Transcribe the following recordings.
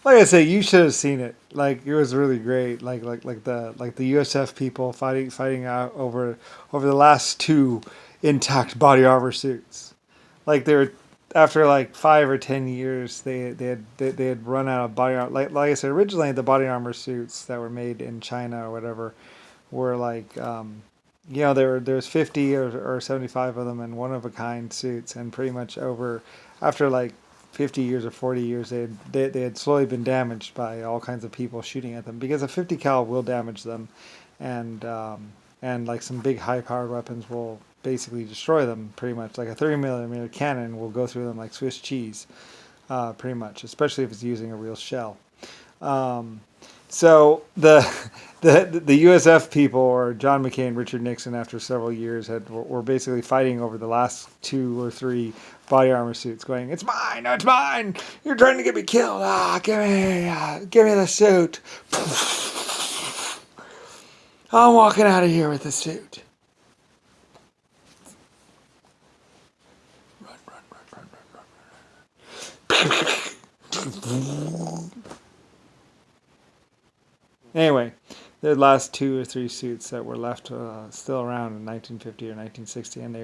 Like I say, you should have seen it. Like it was really great. Like the USF people fighting out over the last two intact body armor suits. Like they were after like 5 or 10 years, they had run out of body armor. Like I said, originally the body armor suits that were made in China or whatever were like there's 50 or 75 of them and one of a kind suits, and pretty much over after like 50 years or 40 years they had slowly been damaged by all kinds of people shooting at them, because a 50 cal will damage them, and like some big high powered weapons will basically destroy them pretty much. Like a 30 millimeter cannon will go through them like Swiss cheese, pretty much, especially if it's using a real shell. um, so the USF people, or John McCain, Richard Nixon, after several years were basically fighting over the last 2 or 3 body armor suits, going, "It's mine! No, it's mine! You're trying to get me killed! Give me the suit! I'm walking out of here with the suit." Run, run, run, run, run, run. Anyway, the last 2 or 3 suits that were left still around in 1950 or 1960, and they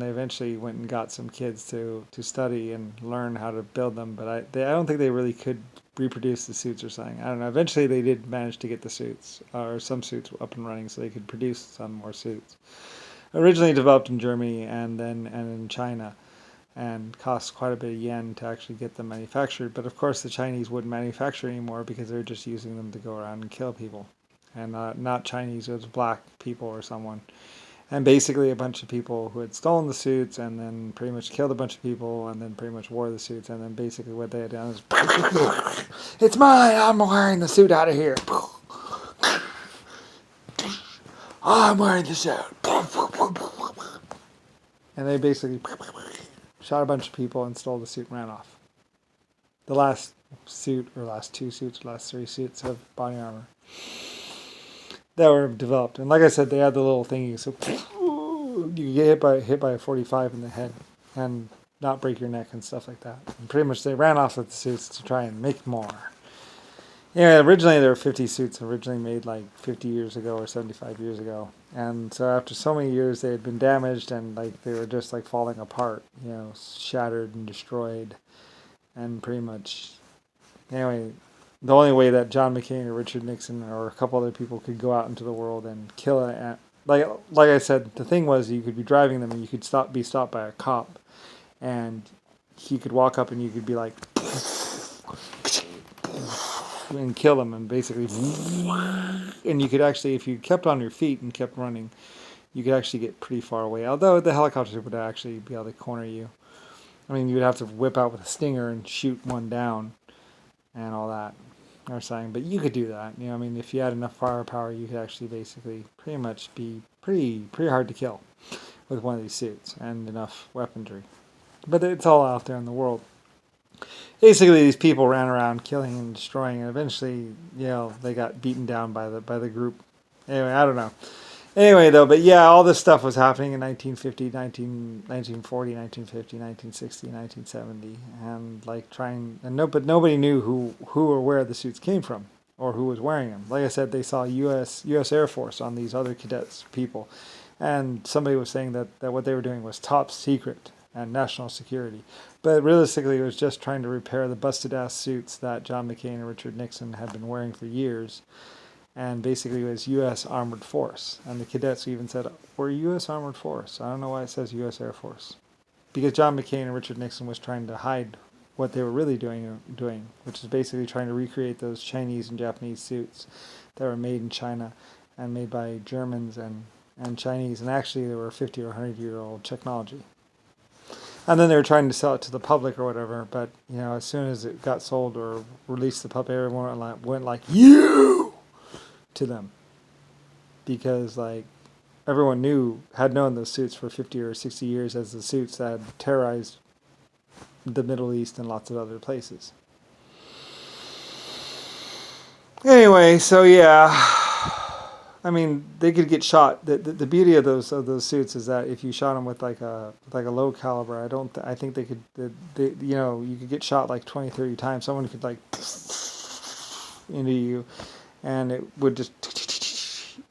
eventually went and got some kids to study and learn how to build them. But I don't think they really could reproduce the suits or something. I don't know. Eventually, they did manage to get the suits, or some suits, up and running, so they could produce some more suits. Originally developed in Germany and in China, and cost quite a bit of yen to actually get them manufactured. But of course, the Chinese wouldn't manufacture anymore because they're just using them to go around and kill people. And not Chinese, it was black people or someone. And basically, a bunch of people who had stolen the suits and then pretty much killed a bunch of people and then pretty much wore the suits. And then basically, what they had done is, "It's mine! I'm wearing the suit out of here! I'm wearing the suit!" And they basically shot a bunch of people and stole the suit and ran off. The last suit, or last 2 suits, last 3 suits of body armor that were developed. And like I said, they had the little thingy, so you could get hit by a 45 in the head and not break your neck and stuff like that. And pretty much they ran off with the suits to try and make more. Yeah, originally there were 50 suits originally made like 50 years ago or 75 years ago. And so after so many years they had been damaged, and like they were just like falling apart, shattered and destroyed. And pretty much, anyway, the only way that John McCain or Richard Nixon or a couple other people could go out into the world and kill it, like I said, the thing was, you could be driving them and you could be stopped by a cop, and he could walk up and you could be like, and kill them, and basically, and you could actually, if you kept on your feet and kept running, you could actually get pretty far away. Although the helicopters would actually be able to corner you. I mean, you would have to whip out with a stinger and shoot one down and all that, or something. But you could do that. I mean, if you had enough firepower, you could actually basically pretty much be pretty hard to kill with one of these suits and enough weaponry. But it's all out there in the world. Basically, these people ran around killing and destroying, and eventually, they got beaten down by the group. Anyway, I don't know. Anyway, though, but yeah, all this stuff was happening in 1950, 1940, 1950, 1960, 1970, and like but nobody knew who or where the suits came from or who was wearing them. Like I said, they saw U.S. Air Force on these other cadets people, and somebody was saying that what they were doing was top secret and national security. But realistically, it was just trying to repair the busted-ass suits that John McCain and Richard Nixon had been wearing for years. And basically it was U.S. Armored Force. And the cadets even said, "We're U.S. Armored Force." I don't know why it says U.S. Air Force. Because John McCain and Richard Nixon was trying to hide what they were really doing, which is basically trying to recreate those Chinese and Japanese suits that were made in China and made by Germans and Chinese. And actually they were 50 or 100-year-old technology. And then they were trying to sell it to the public or whatever, but as soon as it got sold or released to the public, everyone went like, "You!" to them, because like everyone had known those suits for 50 or 60 years as the suits that had terrorized the Middle East and lots of other places. Anyway, so yeah, I mean, they could get shot. The beauty of those suits is that if you shot them with like a low caliber, I think they could you could get shot like 20, 30 times. Someone could like into you, and it would just.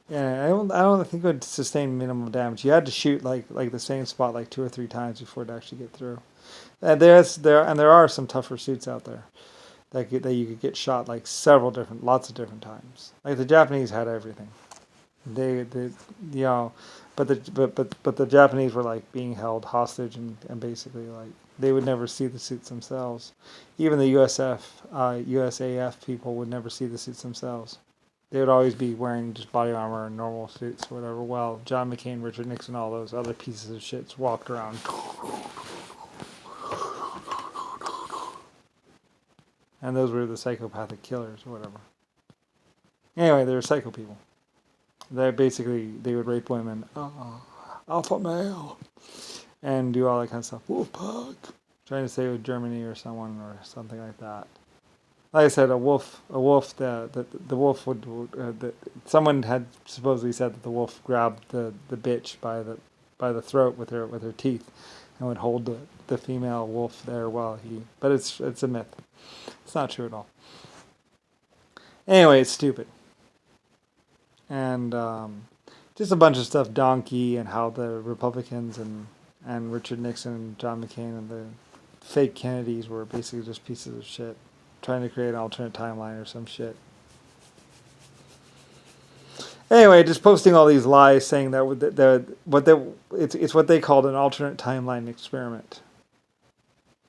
Yeah, I don't think it would sustain minimal damage. You had to shoot like the same spot like 2 or 3 times before it actually get through. There are some tougher suits out there that you could get shot like lots of different times. Like the Japanese had everything. They you know, but the Japanese were like being held hostage and basically like they would never see the suits themselves. Even the USAF people would never see the suits themselves. They would always be wearing just body armor and normal suits or whatever. While John McCain, Richard Nixon, all those other pieces of shits walked around. And those were the psychopathic killers or whatever. Anyway, they were psycho people. They would rape women. Alpha male. And do all that kind of stuff. Wolf pack. Trying to say with Germany or someone or something like that. Like I said, the wolf would, someone had supposedly said that the wolf grabbed the bitch by the throat with her teeth and would hold the female wolf there but it's a myth. It's not true at all. Anyway, it's stupid. And just a bunch of stuff, Donkey and how the Republicans and Richard Nixon and John McCain and the fake Kennedys were basically just pieces of shit. Trying to create an alternate timeline or some shit. Anyway, just posting all these lies saying that it's what they called an alternate timeline experiment,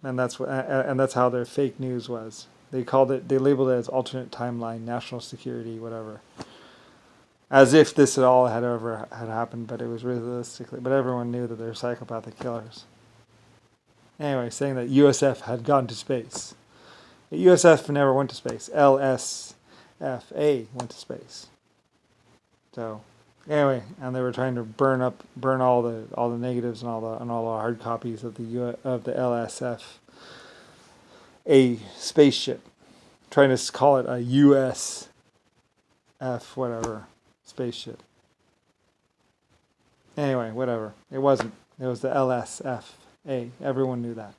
and that's how their fake news was. They labeled it as alternate timeline, national security, whatever, as if this at all had happened, but it was realistically. But everyone knew that they're psychopathic killers. Anyway, saying that USF had gone to space. The USF never went to space. LSFA went to space. So, anyway, and they were trying to burn all the negatives and all the hard copies of the LSF a spaceship, trying to call it a USF whatever spaceship. Anyway, whatever. It wasn't. It was the LSFA. Everyone knew that.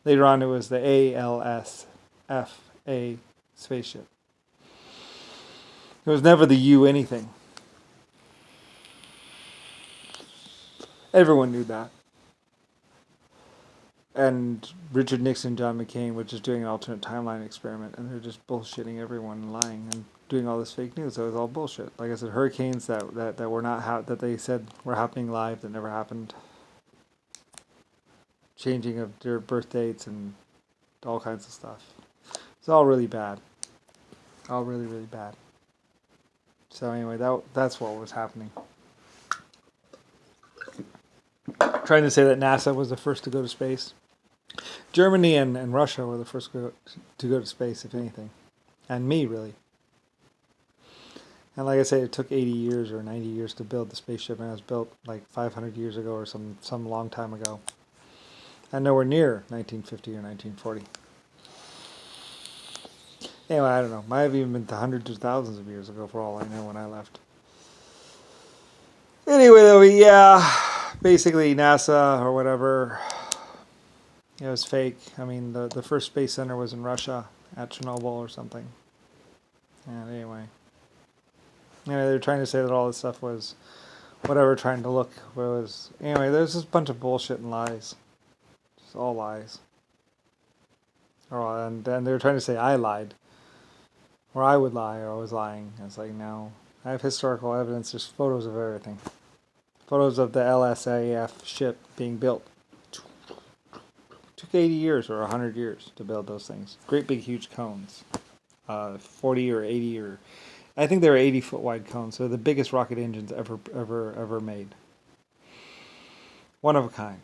Later on, it was the ALSFA spaceship. It was never the U anything. Everyone knew that. And Richard Nixon, John McCain were just doing an alternate timeline experiment, and they're just bullshitting everyone and lying and doing all this fake news. So it was all bullshit. Like I said, hurricanes that were not that they said were happening live that never happened. Changing of their birth dates and all kinds of stuff. It's all really bad. All really, really bad. So anyway, that's what was happening. Trying to say that NASA was the first to go to space. Germany and Russia were the first to go to space, if anything. And me, really. And like I say, it took 80 years or 90 years to build the spaceship, and it was built like 500 years ago or some long time ago. And nowhere near 1950 or 1940. Anyway, I don't know. Might have even been hundreds of thousands of years ago for all I know when I left. Anyway, though, yeah, basically NASA or whatever, it was fake. I mean, the first space center was in Russia at Chernobyl or something. And anyway, they're trying to say that all this stuff was whatever, trying to look was. Anyway, there's this bunch of bullshit and lies. Just all lies. And they're trying to say I lied. Or I would lie, or I was lying. It's like, no. I have historical evidence. There's photos of everything. Photos of the LSAF ship being built. Took 80 years or 100 years to build those things. Great big huge cones. 40 or 80 or... I think they were 80-foot wide cones. So the biggest rocket engines ever made. One of a kind.